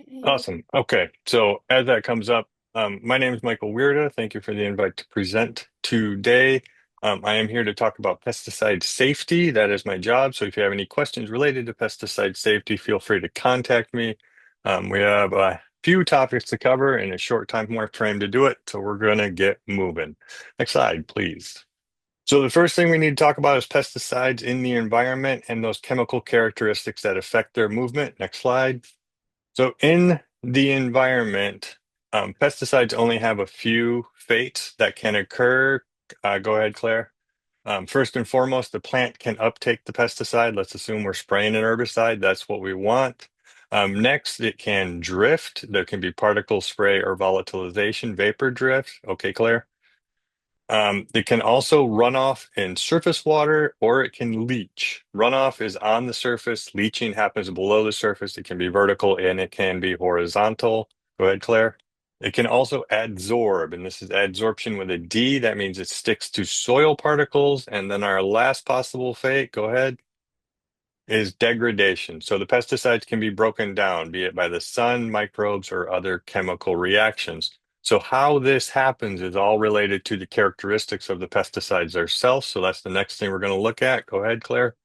Okay. Awesome. Okay. So as that comes up, my name is Michael Wierda. Thank you for the invite to present today. I am here to talk about pesticide safety. That is my job. So if you have any questions related to pesticide safety, feel free to contact me. We have a few topics to cover in a short time frame to do it. So we're going to get moving. Next slide, please. So the first thing we need to talk about is pesticides in the environment and those chemical characteristics that affect their movement. Next slide. So in the environment, pesticides only have a few fates that can occur. Go ahead, Claire. First and foremost, the plant can uptake the pesticide. Let's assume we're spraying an herbicide. That's what we want. Next, it can drift. There can be particle spray or volatilization, vapor drift. Okay, Claire. It can also run off in surface water or it can leach. Runoff is on the surface, leaching happens below the surface. It can be vertical and it can be horizontal. Go ahead, Claire. It can also adsorb, and this is adsorption with a D. That means it sticks to soil particles. And then our last possible fate, go ahead, is degradation. So the pesticides can be broken down, be it by the sun, microbes, or other chemical reactions. So how this happens is all related to the characteristics of the pesticides themselves. So that's the next thing we're going to look at. Go ahead, Claire.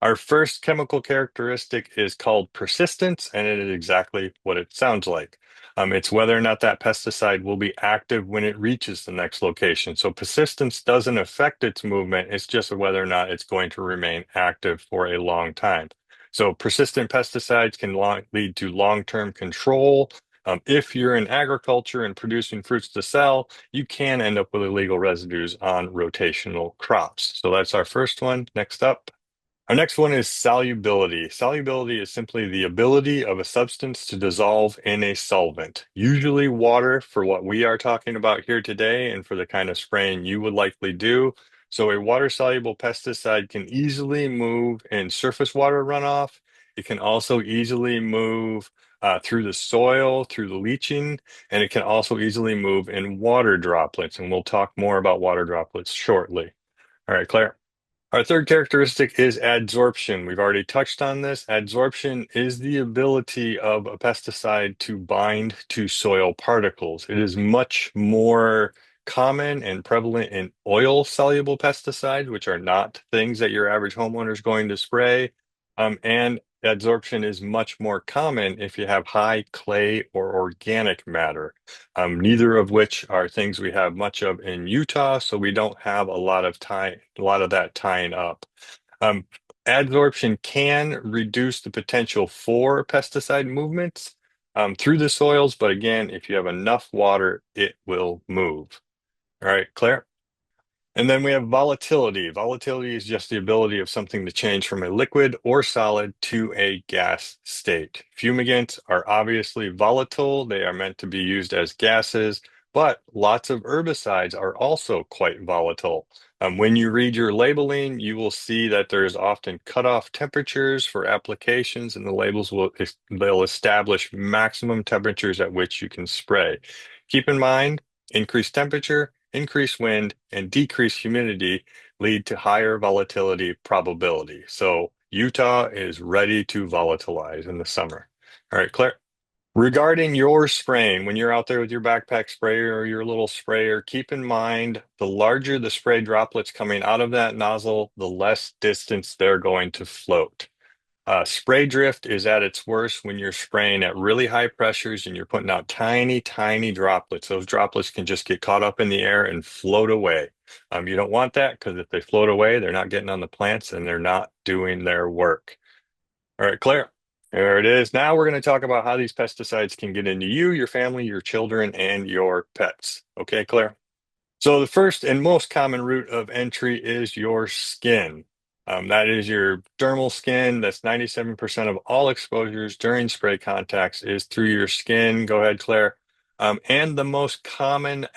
Our first chemical characteristic is called persistence, and it is exactly what it sounds like. It's whether or not that pesticide will be active when it reaches the next location. So persistence doesn't affect its movement, it's just whether or not it's going to remain active for a long time. So persistent pesticides can lead to long-term control. If you're in agriculture and producing fruits to sell, you can end up with illegal residues on rotational crops. So that's our first one. Next up. Our next one is solubility. Solubility is simply the ability of a substance to dissolve in a solvent, usually water for what we are talking about here today and for the kind of spraying you would likely do. So a water-soluble pesticide can easily move in surface water runoff. It can also easily move through the soil, through the leaching, and it can also easily move in water droplets. And we'll talk more about water droplets shortly. All right, Claire. Our third characteristic is adsorption. We've already touched on this. Adsorption is the ability of a pesticide to bind to soil particles. It is much more common and prevalent in oil-soluble pesticides, which are not things that your average homeowner is going to spray. And adsorption is much more common if you have high clay or organic matter, neither of which are things we have much of in Utah, so we don't have a lot of that tying up. Um, Adsorption can reduce the potential for pesticide movements through the soils, but again, if you have enough water, it will move. All right, Claire? And then we have volatility. Volatility is just the ability of something to change from a liquid or solid to a gas state. Fumigants are obviously volatile. They are meant to be used as gases, but lots of herbicides are also quite volatile. When you read your labeling, you will see that there is often cutoff temperatures for applications, and the labels they'll establish maximum temperatures at which you can spray. Keep in mind, increased temperature, increased wind, and decreased humidity lead to higher volatility probability. So Utah is ready to volatilize in the summer. All right, Claire. Regarding your spraying, when you're out there with your backpack sprayer or your little sprayer, keep in mind the larger the spray droplets coming out of that nozzle, the less distance they're going to float. Spray drift is at its worst when you're spraying at really high pressures and you're putting out tiny, tiny droplets. Those droplets can just get caught up in the air and float away. You don't want that because if they float away, they're not getting on the plants and they're not doing their work. All right, Claire, there it is. Now we're going to talk about how these pesticides can get into you, your family, your children, and your pets. Okay, Claire? So the first and most common route of entry is your skin. That is your dermal skin. That's 97% of all exposures during spray contacts is through your skin. Go ahead, Claire. And the most common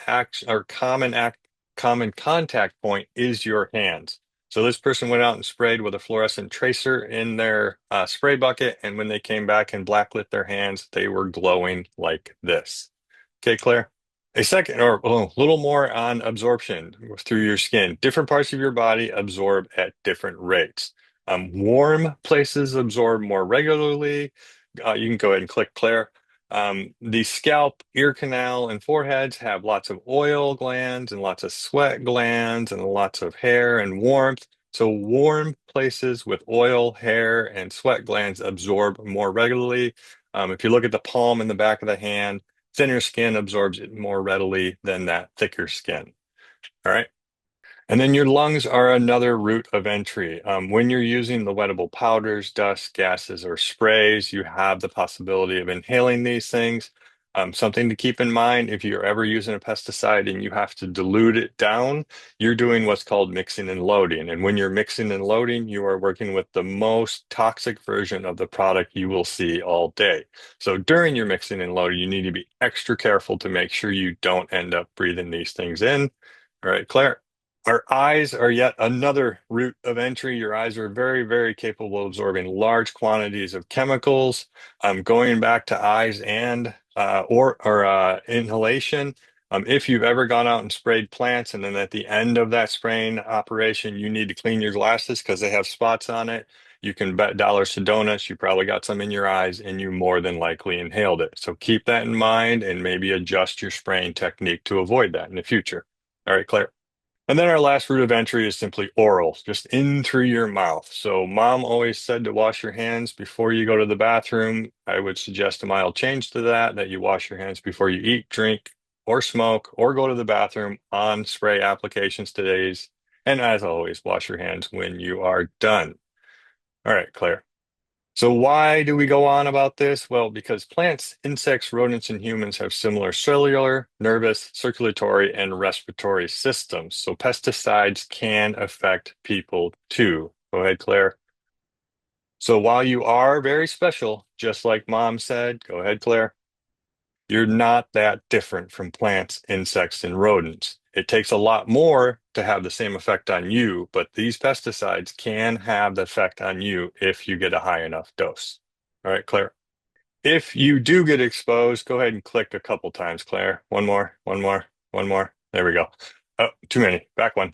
common contact point is your hands. So this person went out and sprayed with a fluorescent tracer in their spray bucket, and when they came back and blacklit their hands, they were glowing like this. Okay, Claire? A second, or a little more on absorption through your skin. Different parts of your body absorb at different rates. Warm places absorb more regularly. You can go ahead and click Claire. The scalp, ear canal, and foreheads have lots of oil glands and lots of sweat glands and lots of hair and warmth. So warm places with oil, hair, and sweat glands absorb more regularly. If you look at the palm and the back of the hand, thinner skin absorbs it more readily than that thicker skin. All right. And then your lungs are another route of entry. When you're using the wettable powders, dust, gases, or sprays, you have the possibility of inhaling these things. Something to keep in mind if you're ever using a pesticide and you have to dilute it down, you're doing what's called mixing and loading. And when you're mixing and loading, you are working with the most toxic version of the product you will see all day. So during your mixing and loading, you need to be extra careful to make sure you don't end up breathing these things in. All right, Claire. Our eyes are yet another route of entry. Your eyes are very, very capable of absorbing large quantities of chemicals. Going back to eyes and or inhalation. If you've ever gone out and sprayed plants, and then at the end of that spraying operation, you need to clean your glasses because they have spots on it. You can bet dollars to donuts. You probably got some in your eyes, and you more than likely inhaled it. So keep that in mind, and maybe adjust your spraying technique to avoid that in the future. All right, Claire. And then our last route of entry is simply oral, just in through your mouth. So mom always said to wash your hands before you go to the bathroom. I would suggest a mild change to that, that you wash your hands before you eat, drink, or smoke, or go to the bathroom on spray applications today's. And as always, wash your hands when you are done. All right, Claire. So why do we go on about this? Well, because plants, insects, rodents, and humans have similar cellular, nervous, circulatory, and respiratory systems. So pesticides can affect people too. Go ahead, Claire. So while you are very special, just like mom said, go ahead, Claire, you're not that different from plants, insects, and rodents. It takes a lot more to have the same effect on you, but these pesticides can have the effect on you if you get a high enough dose. All right, Claire. If you do get exposed, go ahead and click a couple times, Claire. One more, one more, one more. There we go. Oh, too many. Back one.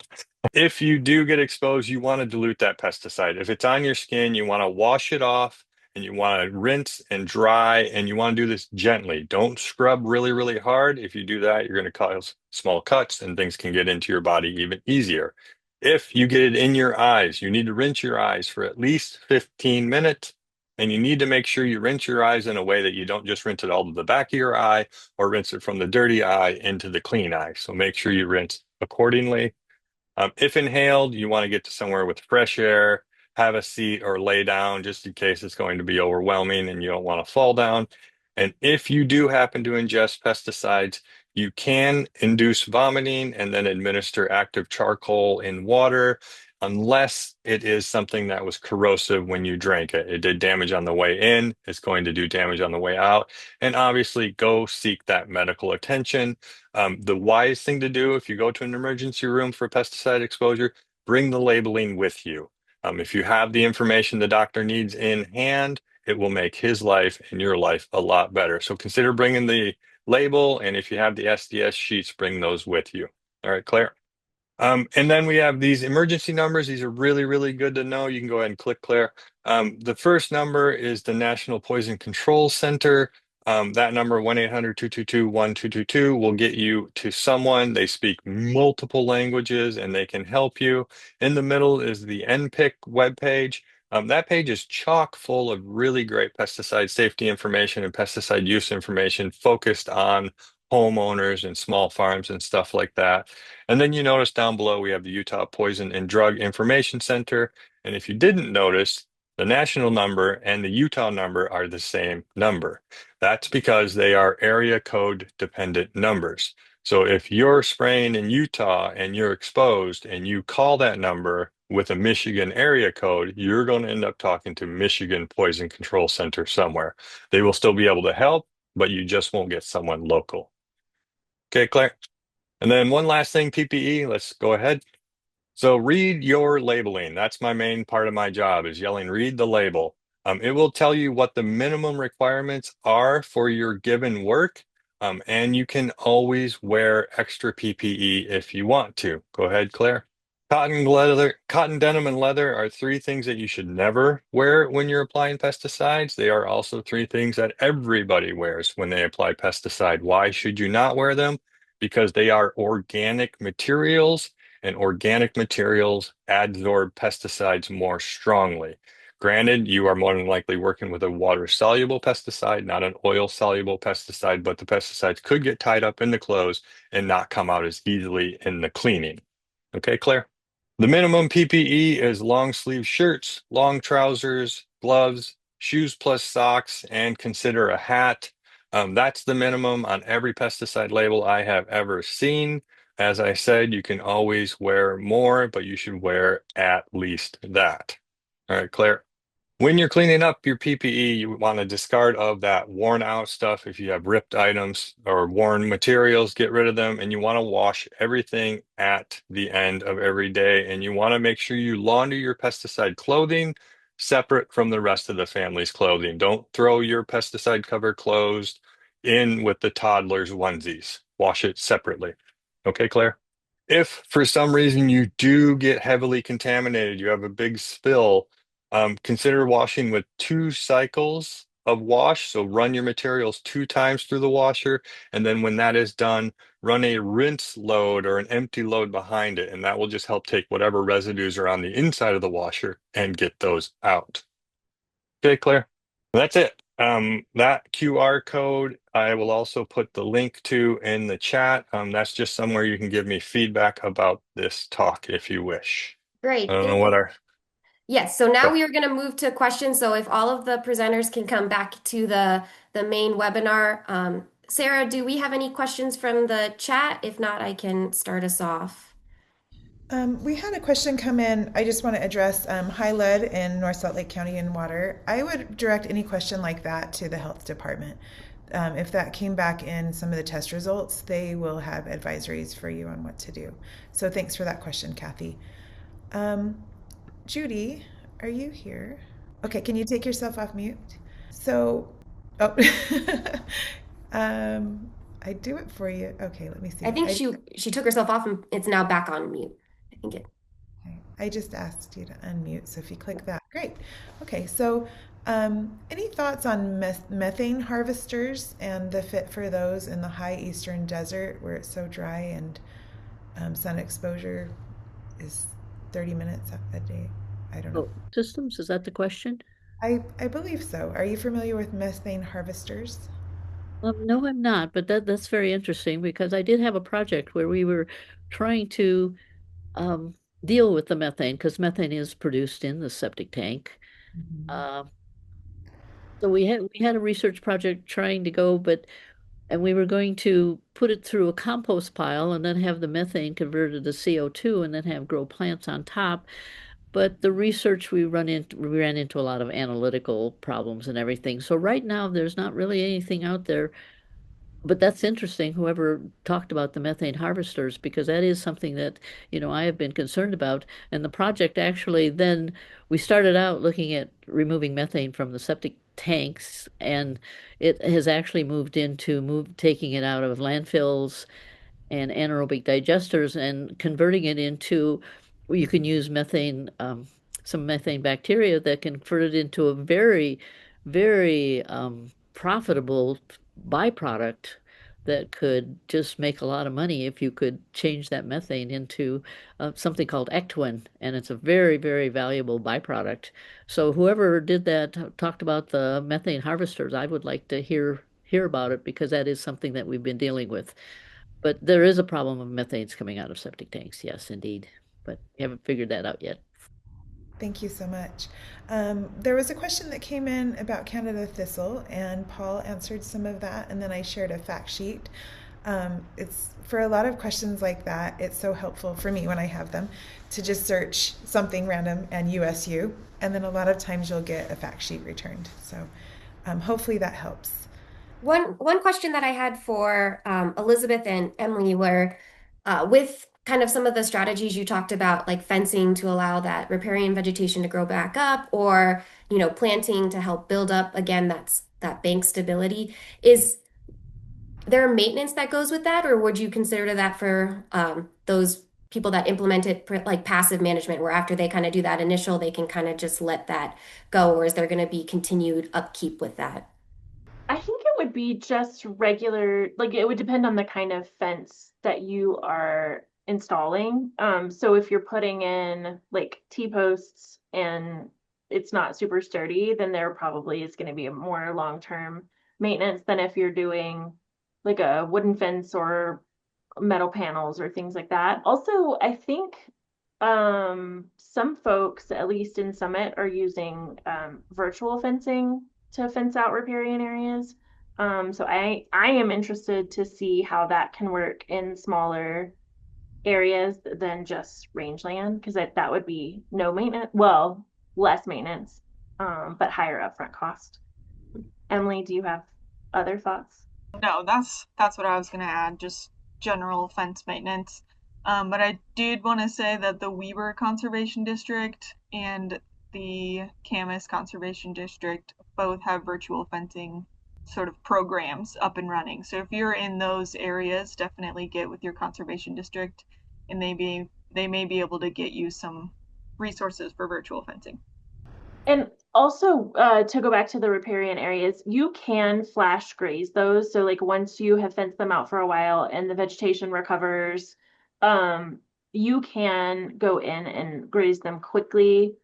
If you do get exposed, you want to dilute that pesticide. If it's on your skin, you want to wash it off and you want to rinse and dry, and you want to do this gently. Don't scrub really, really hard. If you do that, you're going to cause small cuts and things can get into your body even easier. If you get it in your eyes, you need to rinse your eyes for at least 15 minutes. And you need to make sure you rinse your eyes in a way that you don't just rinse it all to the back of your eye or rinse it from the dirty eye into the clean eye. So make sure you rinse accordingly. If inhaled, you want to get to somewhere with fresh air, have a seat or lay down just in case it's going to be overwhelming and you don't want to fall down. And if you do happen to ingest pesticides, you can induce vomiting and then administer active charcoal in water unless it is something that was corrosive when you drank it. It did damage on the way in, it's going to do damage on the way out. And obviously, go seek that medical attention. The wise thing to do if you go to an emergency room for pesticide exposure, bring the labeling with you. If you have the information the doctor needs in hand, it will make his life and your life a lot better. So consider bringing the label, and if you have the SDS sheets, bring those with you. All right, Claire. And then we have these emergency numbers. These are really, really good to know. You can go ahead and click, Claire. The first number is the National Poison Control Center. That number, 1-800-222-1222, will get you to someone. They speak multiple languages and they can help you. In the middle is the NPIC webpage. That page is chock full of really great pesticide safety information and pesticide use information focused on homeowners and small farms and stuff like that. And then you notice down below we have the Utah Poison and Drug Information Center. And if you didn't notice, the national number and the Utah number are the same number. That's because they are area code dependent numbers. So if you're spraying in Utah and you're exposed and you call that number with a Michigan area code, you're going to end up talking to Michigan Poison Control Center somewhere. They will still be able to help, but you just won't get someone local. Okay, Claire? And then one last thing, PPE, let's go ahead. So read your labeling. That's my main part of my job is yelling, read the label. It will tell you what the minimum requirements are for your given work. And you can always wear extra PPE if you want to. Go ahead, Claire. Cotton, denim, and leather are three things that you should never wear when you're applying pesticides. They are also three things that everybody wears when they apply pesticide. Why should you not wear them? Because they are organic materials, and organic materials adsorb pesticides more strongly. Granted, you are more than likely working with a water-soluble pesticide, not an oil-soluble pesticide, but the pesticides could get tied up in the clothes and not come out as easily in the cleaning. Okay, Claire? The minimum PPE is long sleeve shirts, long trousers, gloves, shoes plus socks, and consider a hat. That's the minimum on every pesticide label I have ever seen. As I said, you can always wear more, but you should wear at least that. All right, Claire. When you're cleaning up your PPE, you want to discard of that worn out stuff. If you have ripped items or worn materials, get rid of them. And you want to wash everything at the end of every day. And you want to make sure you launder your pesticide clothing separate from the rest of the family's clothing. Don't throw your pesticide covered clothes in with the toddler's onesies. Wash it separately. Okay, Claire? If for some reason you do get heavily contaminated, you have a big spill, consider washing with 2 cycles of wash. So run your materials 2 times through the washer. And then when that is done, run a rinse load or an empty load behind it. And that will just help take whatever residues are on the inside of the washer and get those out. Okay, Claire. That's it. That QR code, I will also put the link to in the chat. That's just somewhere you can give me feedback about this talk if you wish. I Great, don't know thank what you. our, Yes, so now we are going to move to questions. So if all of the presenters can come back to the main webinar. Sarah, do we have any questions from the chat? If not, I can start us off. We had a question come in. I just want to address high lead in North Salt Lake County in water. I would direct any question like that to the health department. If that came back in some of the test results, they will have advisories for you on what to do. So thanks for that question, Kathy. Um, Judy, are you here? Okay, can you take yourself off mute? So, oh, um, I do it for you. Okay, let me I see. think she took herself off and it's now back on mute. I think it. Okay. I just asked you to unmute, so if you click that, great. Okay, so any thoughts on methane harvesters and the fit for those in the high eastern desert where it's so dry and sun exposure is 30 minutes a day? I don't know. Oh, systems, is that the question? I believe so. Are you familiar with methane harvesters? No, I'm not, but that's very interesting because I did have a project where we were trying to um, deal with the methane because methane is produced in the septic tank. Mhm. Uh, so we had a research project trying to go, and we were going to put it through a compost pile and then have the methane converted to CO2 and then have grow plants on top. But the research we ran into a lot of analytical problems and everything. So right now there's not really anything out there. But that's interesting, whoever talked about the methane harvesters, because that is something that, I have been concerned about. And the project actually then we started out looking at removing methane from the septic tanks, and it has actually moved into taking it out of landfills and anaerobic digesters and converting it into you can use methane some methane bacteria that can convert it into a very very profitable byproduct that could just make a lot of money if you could change that methane into something called ectwin, and it's a very very valuable byproduct. So whoever did that talked about the methane harvesters. I would like to hear about it because that is something that we've been dealing with. But there is a problem of methanes coming out of septic tanks. Yes, indeed. But we haven't figured that out yet. Thank you so much. There was a question that came in about Canada thistle, and Paul answered some of that, and then I shared a fact sheet. It's for a lot of questions like that, it's so helpful for me when I have them to just search something random and USU, and then a lot of times you'll get a fact sheet returned. So hopefully that helps. One question that I had for Elizabeth and Emily were with kind of some of the strategies you talked about, like fencing to allow that riparian vegetation to grow back up, or planting to help build up again that bank stability. Is there maintenance that goes with that, or would you consider that for those people that implement it like passive management, where after they kind of do that initial, they can kind of just let that go, or is there going to be continued upkeep with that? I think it would be just regular, like it would depend on the kind of fence that you are installing. So if you're putting in like T-posts and it's not super sturdy, then there probably is going to be a more long-term maintenance than if you're doing like a wooden fence or metal panels or things like that. Also, I think some folks, at least in Summit, are using virtual fencing to fence out riparian areas. So I am interested to see how that can work in smaller areas than just rangeland, because that would be no maintenance, well, less maintenance, but higher upfront cost. Emily, do you have other thoughts? No, that's what I was gonna add, just general fence maintenance. But I did want to say that the Weber Conservation District and the Camas Conservation District both have virtual fencing sort of programs up and running. So if you're in those areas, definitely get with your conservation district, and they may be able to get you some resources for virtual fencing. And also, to go back to the riparian areas, you can flash graze those. So, like, once you have fenced them out for a while and the vegetation recovers, um, you can go in and graze them quickly,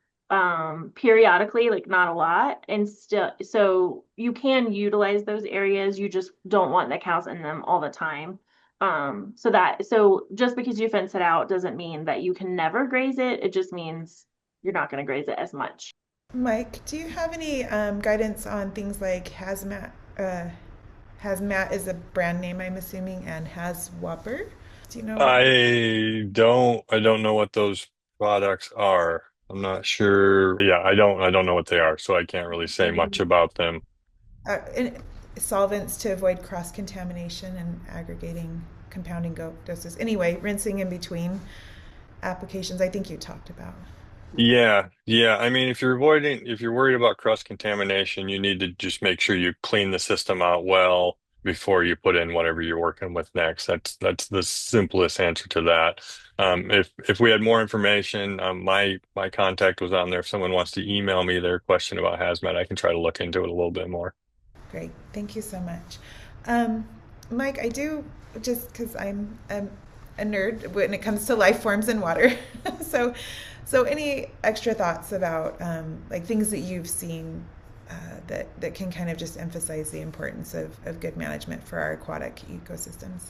periodically, like not a lot, and still, so you can utilize those areas. You just don't want the cows in them all the time. So just because you fence it out doesn't mean that you can never graze it. It just means you're not going to graze it as much. Mike, do you have any guidance on things like hazmat? Hazmat is a brand name, I'm assuming, and Hazwapper. Do you know? I don't know what those products are. I'm not sure. Yeah, I don't know what they are, so I can't really say much about them. And solvents to avoid cross contamination and aggregating compounding doses. Anyway, rinsing in between applications. I think you talked about. Yeah, yeah. I mean, if you're worried about cross contamination, you need to just make sure you clean the system out well before you put in whatever you're working with next. That's the simplest answer to that. If we had more information, my contact was on there. If someone wants to email me their question about hazmat, I can try to look into it a little bit more. Great, thank you so much. Um, Mike, I do just because I'm a nerd when it comes to life forms in water. so, so any extra thoughts about like things that you've seen that can kind of just emphasize the importance of good management for our aquatic ecosystems?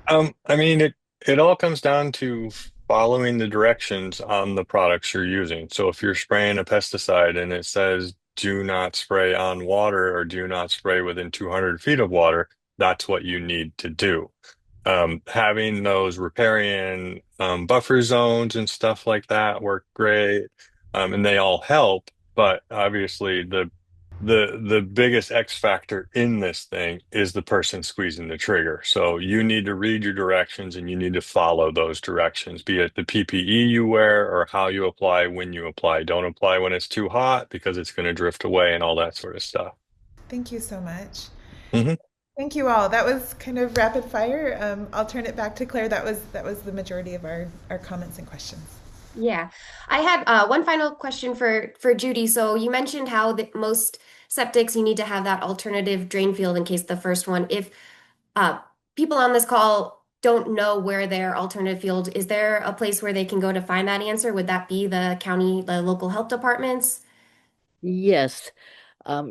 I mean, it all comes down to following the directions on the products you're using. So if you're spraying a pesticide and it says do not spray on water or do not spray within 200 feet of water, that's what you need to do. Having those riparian buffer zones and stuff like that work great, and they all help. But obviously, the biggest X factor in this thing is the person squeezing the trigger. So you need to read your directions and you need to follow those directions, be it the PPE you wear or how you apply when you apply. Don't apply when it's too hot because it's going to drift away and all that sort of stuff. Thank you so much. Mhm. Thank you all. That was kind of rapid fire. I'll turn it back to Claire. That was the majority of our comments and questions. Yeah, I had one final question for Judy. So you mentioned how most septics you need to have that alternative drain field in case the first one. If uh, people on this call don't know where their alternative field, is there a place where they can go to find that answer? Would that be the county, the local health departments? Yes.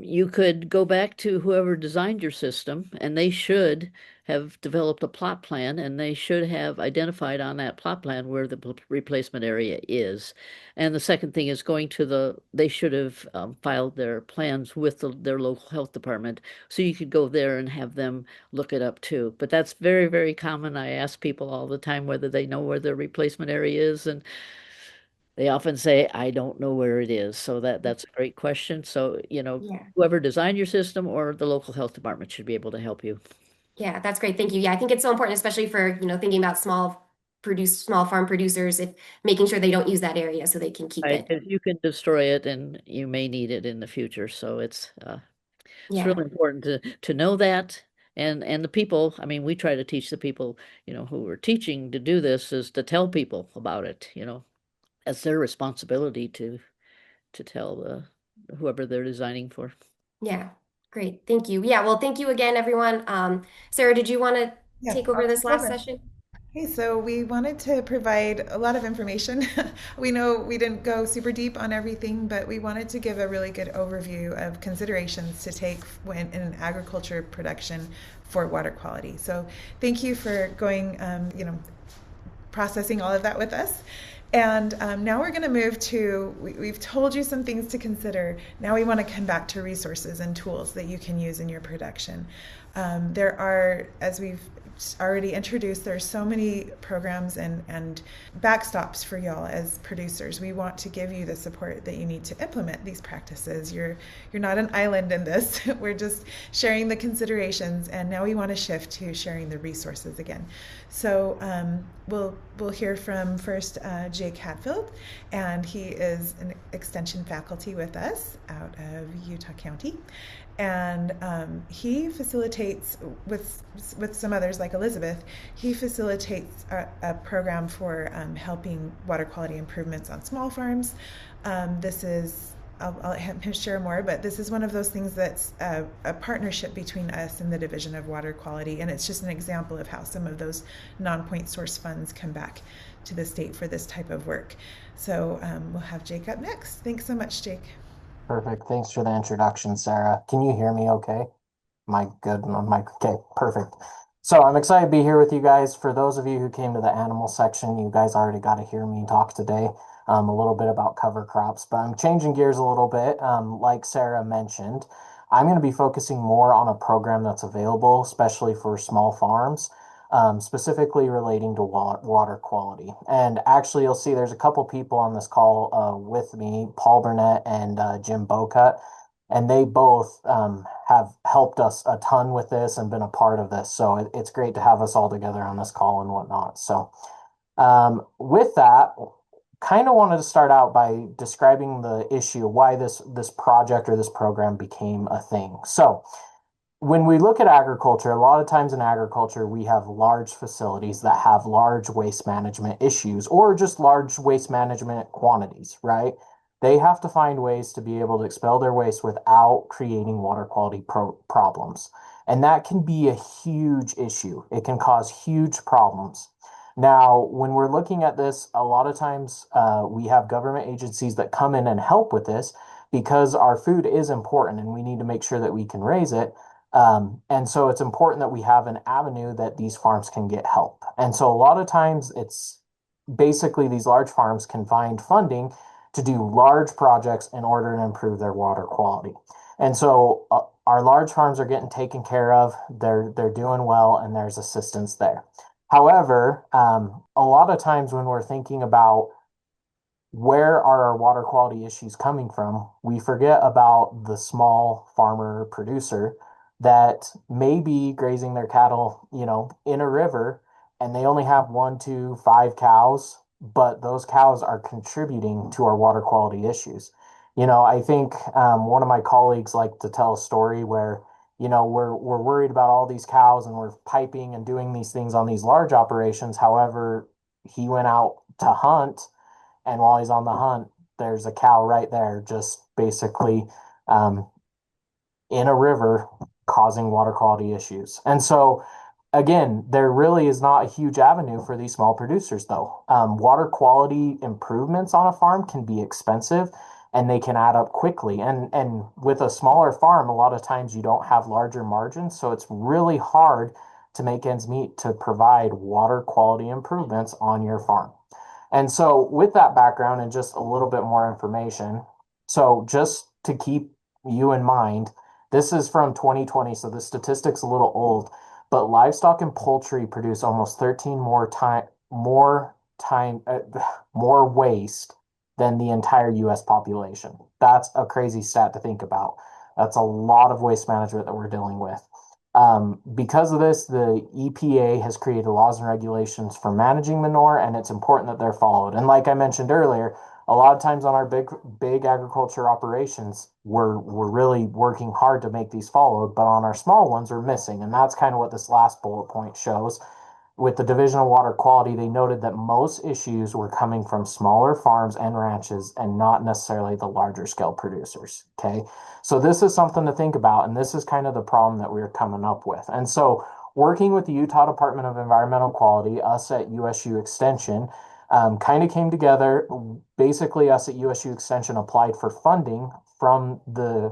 You could go back to whoever designed your system, and they should have developed a plot plan, and they should have identified on that plot plan where the replacement area is. And the second thing is going to they should have filed their plans with their local health department, so you could go there and have them look it up too. But that's very, very common. I ask people all the time whether they know where their replacement area is, and they often say, I don't know where it is. So that's a great question. So, Yeah. whoever designed your system or the local health department should be able to help you. Yeah, that's great. Thank you. Yeah, I think it's so important, especially for, thinking about small farm producers, if making sure they don't use that area so they can keep Right? it. 'Cause you can destroy it and you may need it in the future. So it's Yeah. really important to know that And the people, I mean, we try to teach the people, who are teaching to do this is to tell people about it, It's their responsibility to tell whoever they're designing for. Yeah, great. Thank you. Yeah, well, thank you again, everyone. Sarah, did you want to Yeah, take over I'll this take last over. session? Hey, so we wanted to provide a lot of information. We know we didn't go super deep on everything, but we wanted to give a really good overview of considerations to take when in agriculture production for water quality. So thank you for going, processing all of that with us. And now we're going to move to, we've told you some things to consider. Now we want to come back to resources and tools that you can use in your production. There are, as we've already introduced, there's so many programs and backstops for y'all as producers. We want to give you the support that you need to implement these practices. You're not an island in this. We're just sharing the considerations, and now we want to shift to sharing the resources again. So we'll hear from first Jake Hatfield, and he is an extension faculty with us out of Utah County. And he facilitates with some others like Elizabeth. He facilitates a program for helping water quality improvements on small farms. This is I'll let him share more, but this is one of those things that's a partnership between us and the Division of Water Quality, and it's just an example of how some of those non-point source funds come back to the state for this type of work. So we'll have Jake up next. Thanks so much, Jake. Perfect. Thanks for the introduction, Sarah. Can you hear me okay? Am I good on mic? Okay, perfect. So I'm excited to be here with you guys. For those of you who came to the animal section, you guys already got to hear me talk today a little bit about cover crops, but I'm changing gears a little bit. Like Sarah mentioned, I'm going to be focusing more on a program that's available, especially for small farms, specifically relating to water quality. And actually, you'll see there's a couple people on this call with me, Paul Burnett and Jim Bocut, and they both have helped us a ton with this and been a part of this. So it's great to have us all together on this call and whatnot. So with that, kind of wanted to start out by describing the issue, why this project or this program became a thing. So when we look at agriculture, a lot of times in agriculture, we have large facilities that have large waste management issues or just large waste management quantities, right? They have to find ways to be able to expel their waste without creating water quality problems. And that can be a huge issue. It can cause huge problems. Now, when we're looking at this, a lot of times we have government agencies that come in and help with this because our food is important and we need to make sure that we can raise it. And so it's important that we have an avenue that these farms can get help. And so a lot of times it's basically these large farms can find funding to do large projects in order to improve their water quality. And so our large farms are getting taken care of. They're doing well, and there's assistance there. However, a lot of times when we're thinking about where are our water quality issues coming from, we forget about the small farmer producer that may be grazing their cattle, in a river, and they only have 1 to 5 cows, but those cows are contributing to our water quality issues. I think one of my colleagues liked to tell a story where, we're worried about all these cows and we're piping and doing these things on these large operations. However, he went out to hunt, and while he's on the hunt, there's a cow right there, just basically in a river causing water quality issues. And so, again, there really is not a huge avenue for these small producers, though. Water quality improvements on a farm can be expensive and they can add up quickly. And with a smaller farm, a lot of times you don't have larger margins. So it's really hard to make ends meet to provide water quality improvements on your farm. And so, with that background and just a little bit more information, so just to keep you in mind, this is from 2020, so the statistic's a little old, but livestock and poultry produce almost 13 more waste than the entire US population. That's a crazy stat to think about. That's a lot of waste management that we're dealing with. Because of this, the EPA has created laws and regulations for managing manure, and it's important that they're followed. And like I mentioned earlier, A lot of times on our big agriculture operations, we're really working hard to make these followed, but on our small ones, we're missing. And that's kind of what this last bullet point shows. With the Division of Water Quality, they noted that most issues were coming from smaller farms and ranches and not necessarily the larger scale producers. Okay. So this is something to think about. And this is kind of the problem that we are coming up with. And so working with the Utah Department of Environmental Quality, us at USU Extension, kind of came together. Basically, us at USU Extension applied for funding from the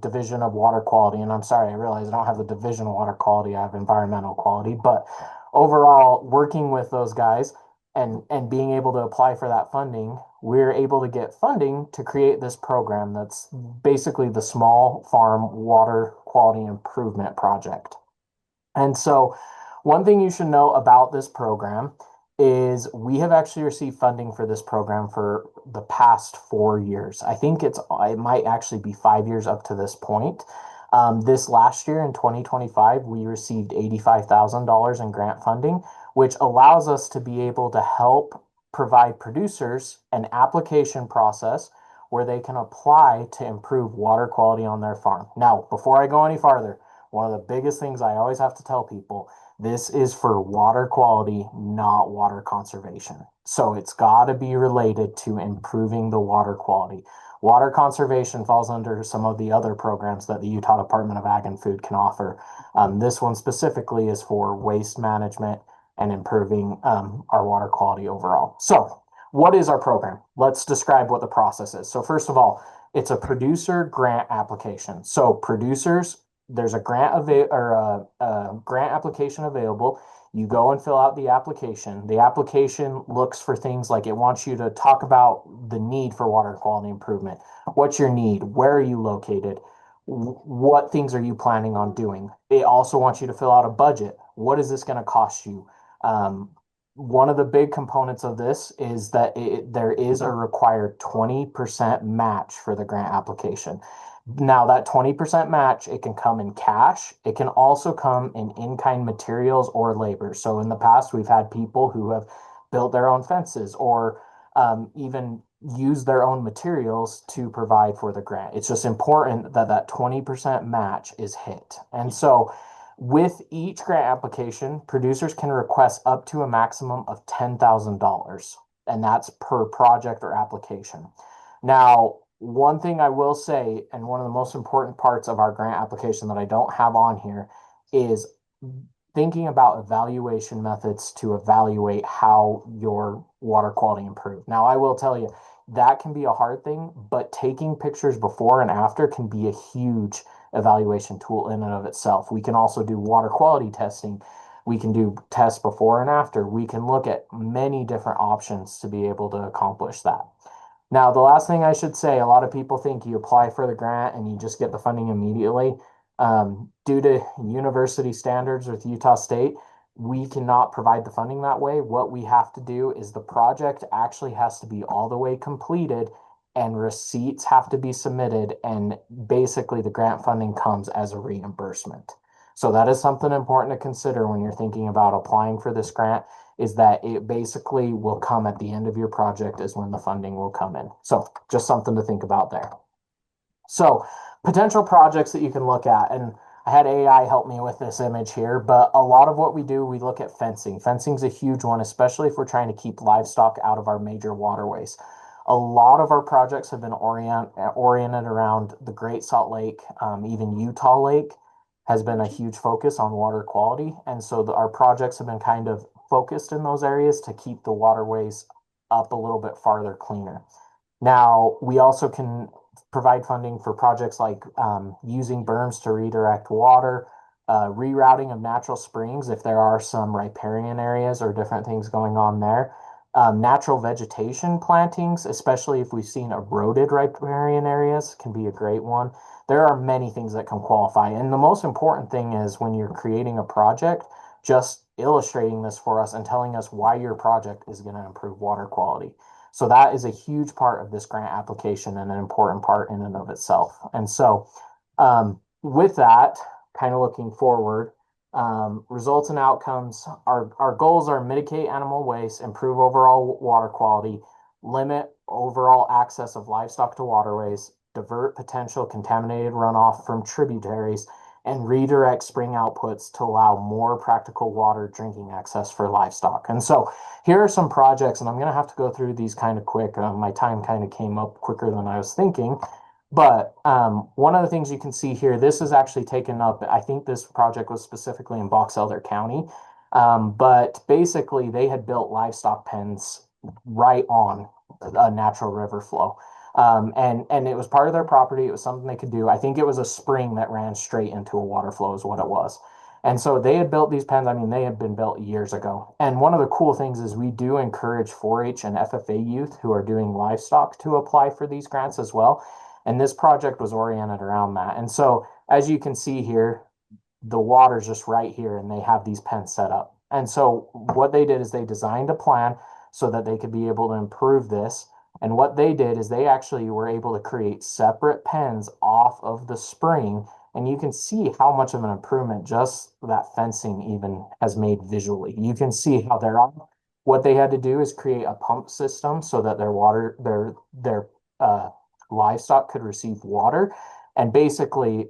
Division of Water Quality. And I'm sorry, I realize I don't have the Division of Water Quality, I have environmental quality, but overall, working with those guys and being able to apply for that funding, we're able to get funding to create this program that's basically the Small Farm Water Quality Improvement Project. And so, one thing you should know about this program is we have actually received funding for this program for the past 4 years. I think it might actually be 5 years up to this point. This last year in 2025, we received $85,000 in grant funding, which allows us to be able to help provide producers an application process where they can apply to improve water quality on their farm. Now, before I go any farther, one of the biggest things I always have to tell people, this is for water quality, not water conservation. So it's got to be related to improving the water quality. Water conservation falls under some of the other programs that the Utah Department of Ag and Food can offer. This one specifically is for waste management and improving our water quality overall. So what is our program? Let's describe what the process is. So first of all, it's a producer grant application. So producers, there's a grant application available. You go and fill out the application. The application looks for things like it wants you to talk about the need for water quality improvement. What's your need? Where are you located? What things are you planning on doing? It also wants you to fill out a budget. What is this going to cost you? One of the big components of this is that there is a required 20% match for the grant application. Now, that 20% match, it can come in cash. It can also come in-kind materials or labor. So in the past, we've had people who have built their own fences or even use their own materials to provide for the grant. It's just important that that 20% match is hit. And so with each grant application, producers can request up to a maximum of $10,000, and that's per project or application. Now, one thing I will say, and one of the most important parts of our grant application that I don't have on here, is thinking about evaluation methods to evaluate how your water quality improved. Now, I will tell you, that can be a hard thing, but taking pictures before and after can be a huge evaluation tool in and of itself. We can also do water quality testing. We can do tests before and after. We can look at many different options to be able to accomplish that. Now, the last thing I should say, a lot of people think you apply for the grant and you just get the funding immediately. Due to university standards with Utah State, we cannot provide the funding that way. What we have to do is the project actually has to be all the way completed and receipts have to be submitted. And basically, the grant funding comes as a reimbursement. So that is something important to consider when you're thinking about applying for this grant, is that it basically will come at the end of your project is when the funding will come in. So just something to think about there. So potential projects that you can look at, and I had AI help me with this image here, but a lot of what we do, we look at fencing. Fencing is a huge one, especially if we're trying to keep livestock out of our major waterways. A lot of our projects have been oriented around the Great Salt Lake, even Utah Lake has been a huge focus on water quality. And so our projects have been kind of focused in those areas to keep the waterways up a little bit farther cleaner. Now, we also can provide funding for projects like using berms to redirect water, rerouting of natural springs if there are some riparian areas or different things going on there. Natural vegetation plantings, especially if we've seen eroded riparian areas, can be a great one. There are many things that can qualify. And the most important thing is when you're creating a project, just illustrating this for us and telling us why your project is going to improve water quality. So that is a huge part of this grant application and an important part in and of itself. And so with that, kind of looking forward, results and outcomes, our goals are mitigate animal waste, improve overall water quality, limit overall access of livestock to waterways, divert potential contaminated runoff from tributaries, and redirect spring outputs to allow more practical water drinking access for livestock. And so here are some projects, and I'm going to have to go through these kind of quick. My time kind of came up quicker than I was thinking. But one of the things you can see here, this is actually taken up, I think this project was specifically in Box Elder County. But basically, they had built livestock pens right on a natural river flow. And it was part of their property. It was something they could do. I think it was a spring that ran straight into a water flow is what it was. And so they had built these pens. I mean, they had been built years ago. And one of the cool things is we do encourage 4-H and FFA youth who are doing livestock to apply for these grants as well. And this project was oriented around that. And so as you can see here, the water's just right here and they have these pens set up. And so what they did is they designed a plan so that they could be able to improve this. And what they did is they actually were able to create separate pens off of the spring. And you can see how much of an improvement just that fencing even has made visually. You can see how they're on. What they had to do is create a pump system so that their livestock could receive water and basically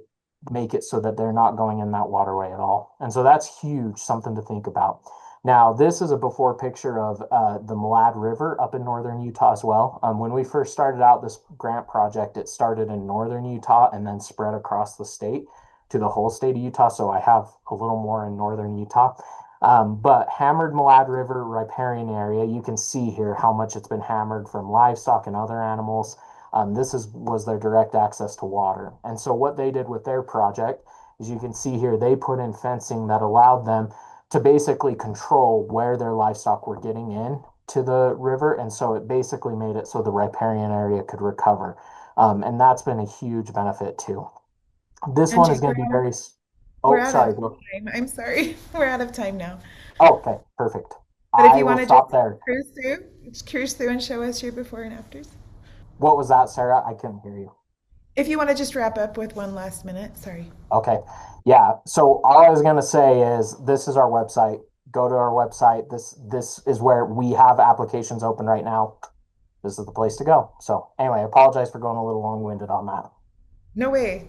make it so that they're not going in that waterway at all. And so that's huge, something to think about. Now, this is a before picture of the Malad River up in northern Utah as well. When we first started out this grant project, it started in northern Utah and then spread across the state to the whole state of Utah. So I have a little more in northern Utah. But hammered Malad River riparian area, you can see here how much it's been hammered from livestock and other animals. Was their direct access to water. And so what they did with their project is you can see here, they put in fencing that allowed them to basically control where their livestock were getting in to the river. And so it basically made it so the riparian area could recover. And that's been a huge benefit too. This And one is Jake, going to be very, we're oh, out sorry. of time. I'm sorry. We're out of time now. Okay, perfect. But if I you will want to stop just there. cruise through and show us your before and afters. What was that, Sarah? I couldn't hear you. If you want to just wrap up with one last minute, sorry. Okay. Yeah. So all I was going to say is this is our website. Go to our website. This is where we have applications open right now. This is the place to go. So anyway, I apologize for going a little long-winded on that. No way.